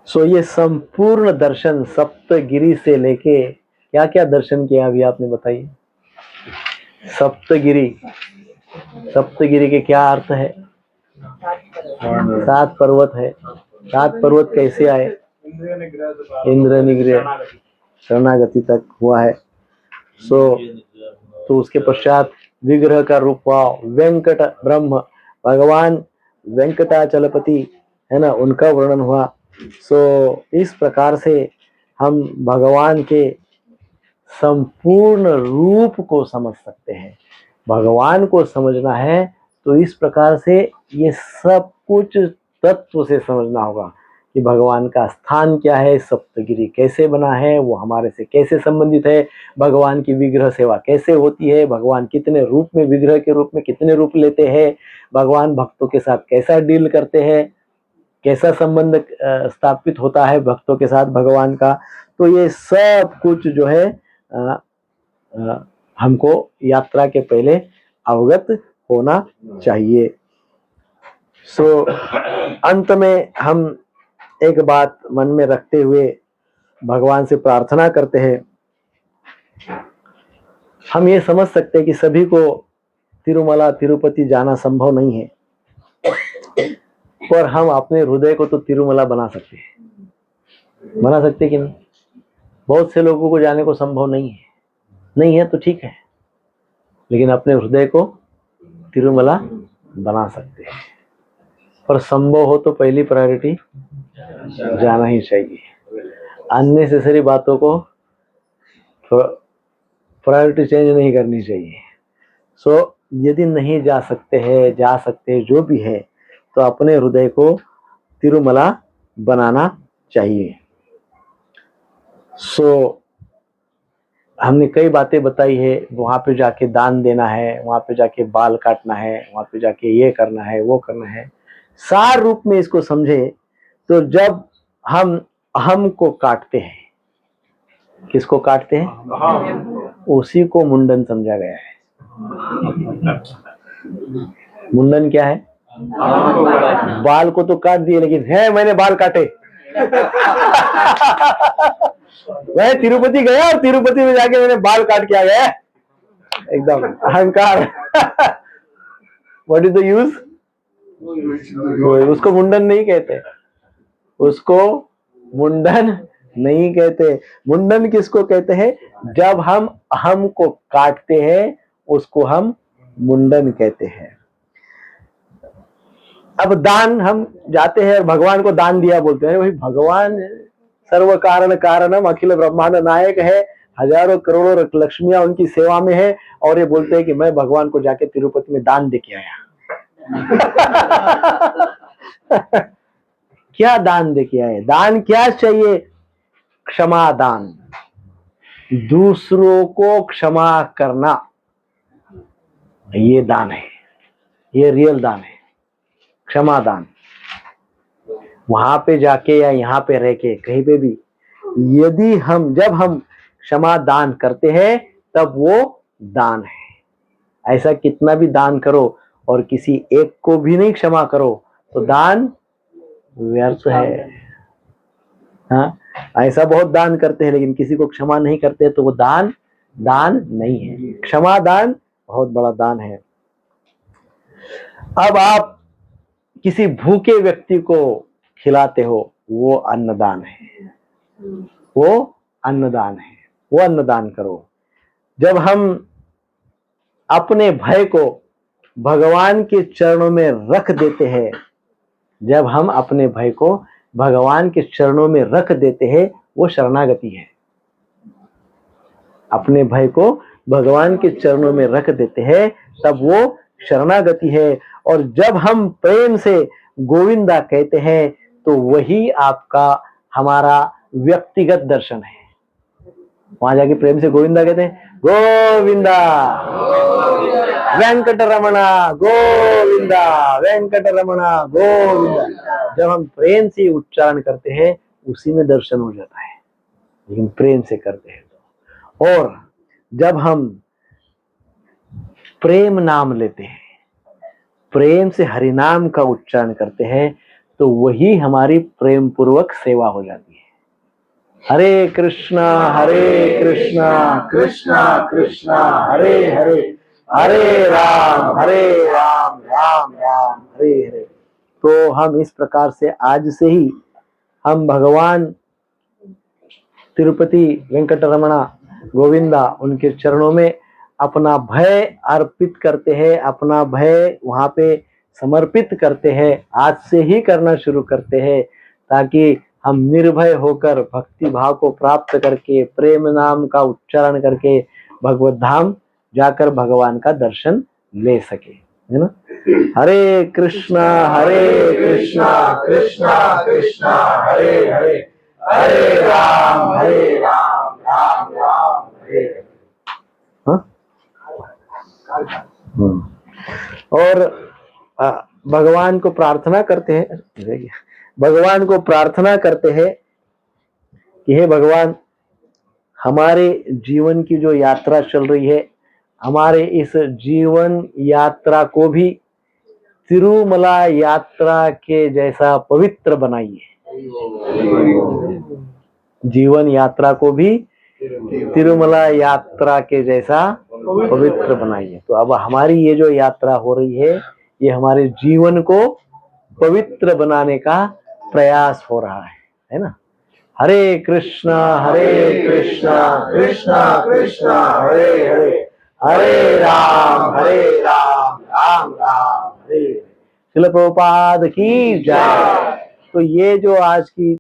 सो ये संपूर्ण दर्शन सप्तगिरी से लेके क्या क्या दर्शन किया अभी आपने बताइए। सप्तगिरी, सप्तगिरी के क्या अर्थ है? 7 पर्वत है। 7 पर्वत कैसे आए? इंद्र निग्रह शरणागति तक हुआ है। तो उसके पश्चात विग्रह का रूप हुआ वेंकट ब्रह्म, भगवान वेंकटाचलपति है ना, उनका वर्णन हुआ। इस प्रकार से हम भगवान के संपूर्ण रूप को समझ सकते हैं। भगवान को समझना है तो इस प्रकार से ये सब कुछ तत्व से समझना होगा कि भगवान का स्थान क्या है, सप्तगिरी कैसे बना है, वो हमारे से कैसे संबंधित है, भगवान की विग्रह सेवा कैसे होती है, भगवान कितने रूप में, विग्रह के रूप में कितने रूप लेते हैं, भगवान भक्तों के साथ कैसा डील करते हैं, कैसा संबंध स्थापित होता है भक्तों के साथ भगवान का। तो ये सब कुछ जो है हमको यात्रा के पहले अवगत होना चाहिए। अंत में हम एक बात मन में रखते हुए भगवान से प्रार्थना करते हैं। हम ये समझ सकते हैं कि सभी को तिरुमला तिरुपति जाना संभव नहीं है, पर हम अपने हृदय को तो तिरुमला बना सकते हैं। बना सकते कि नहीं? बहुत से लोगों को जाने को संभव नहीं है तो ठीक है, लेकिन अपने हृदय को तिरुमला बना सकते हैं। पर संभव हो तो पहली प्रायोरिटी जाना ही चाहिए। अननेसेसरी बातों को प्रायोरिटी चेंज नहीं करनी चाहिए। यदि नहीं जा सकते जो भी है, तो अपने हृदय को तिरुमला बनाना चाहिए। हमने कई बातें बताई है। वहां पे जाके दान देना है, वहां पे जाके बाल काटना है, वहां पे जाके ये करना है, वो करना है। सार रूप में इसको समझे तो जब हम अहम को काटते हैं, किसको काटते हैं? उसी को मुंडन समझा गया है। मुंडन क्या है? बाल को तो काट दिए, लेकिन है मैंने बाल काटे। वह तिरुपति गया और तिरुपति में जाके मैंने बाल काट के आ गया, एकदम अहंकार। What is the use? उसको मुंडन नहीं कहते, उसको मुंडन नहीं कहते। मुंडन किसको कहते हैं? जब हम अहम को काटते हैं उसको हम मुंडन कहते हैं। अब दान, हम जाते हैं भगवान को दान दिया बोलते हैं, वही भगवान सर्व कारण कारणम अखिल ब्रह्मांड नायक है, हजारों करोड़ों लक्ष्मियां उनकी सेवा में है, और ये बोलते हैं कि मैं भगवान को जाके तिरुपति में दान दे के आया। क्या दान दे के आए? दान क्या चाहिए? क्षमा दान, दूसरों को क्षमा करना, ये दान है, ये रियल दान है, क्षमा दान। वहां पे जाके या यहाँ पे रह के कहीं पे भी यदि जब हम क्षमा दान करते हैं तब वो दान है। ऐसा कितना भी दान करो और किसी एक को भी नहीं क्षमा करो तो दान व्यर्थ है। हाँ, ऐसा बहुत दान करते हैं लेकिन किसी को क्षमा नहीं करते तो वो दान नहीं है। क्षमा दान बहुत बड़ा दान है। अब आप किसी भूखे व्यक्ति को खिलाते हो, वो अन्नदान है, वो अन्नदान है, वो अन्नदान करो। जब हम अपने भय को भगवान के चरणों में रख देते हैं, जब हम अपने भय को भगवान के चरणों में रख देते हैं, वो शरणागति है। अपने भय को भगवान के चरणों में रख देते हैं तब वो शरणागति है। और जब हम प्रेम से गोविंदा कहते हैं तो वही आपका हमारा व्यक्तिगत दर्शन है। वहां जाके प्रेम से गोविंदा कहते हैं, गोविंदा वेंकटरमणा गोविंदा, वेंकटरमणा गोविंदा। जब हम प्रेम से उच्चारण करते हैं उसी में दर्शन हो जाता है, लेकिन प्रेम से करते हैं तो। और जब हम प्रेम नाम लेते हैं, प्रेम से हरिनाम का उच्चारण करते हैं तो वही हमारी प्रेम पूर्वक सेवा हो जाती है। हरे कृष्णा कृष्णा कृष्णा हरे हरे, हरे राम राम राम हरे हरे। तो हम इस प्रकार से आज से ही हम भगवान तिरुपति वेंकटरमणा गोविंदा उनके चरणों में अपना भय अर्पित करते हैं, अपना भय वहां पे समर्पित करते हैं। आज से ही करना शुरू करते हैं ताकि हम निर्भय होकर भक्ति भाव को प्राप्त करके प्रेम नाम का उच्चारण करके भगवत धाम जाकर भगवान का दर्शन ले सके, है ना। हरे कृष्णा कृष्णा कृष्णा हरे हरे, हरे राम राम राम हरे हरे। और भगवान को प्रार्थना करते हैं, भगवान को प्रार्थना करते हैं कि हे भगवान, हमारे जीवन की जो यात्रा चल रही है, हमारे इस जीवन यात्रा को भी तिरुमला यात्रा के जैसा पवित्र बनाइए। जीवन यात्रा को भी तिरुमला यात्रा के जैसा पवित्र बनाइए। तो अब हमारी ये जो यात्रा हो रही है, ये हमारे जीवन को पवित्र बनाने का प्रयास हो रहा है ना। हरे कृष्णा कृष्णा कृष्णा हरे हरे, हरे राम राम राम हरे। शिल प्रभुपाद की जय। तो ये जो आज की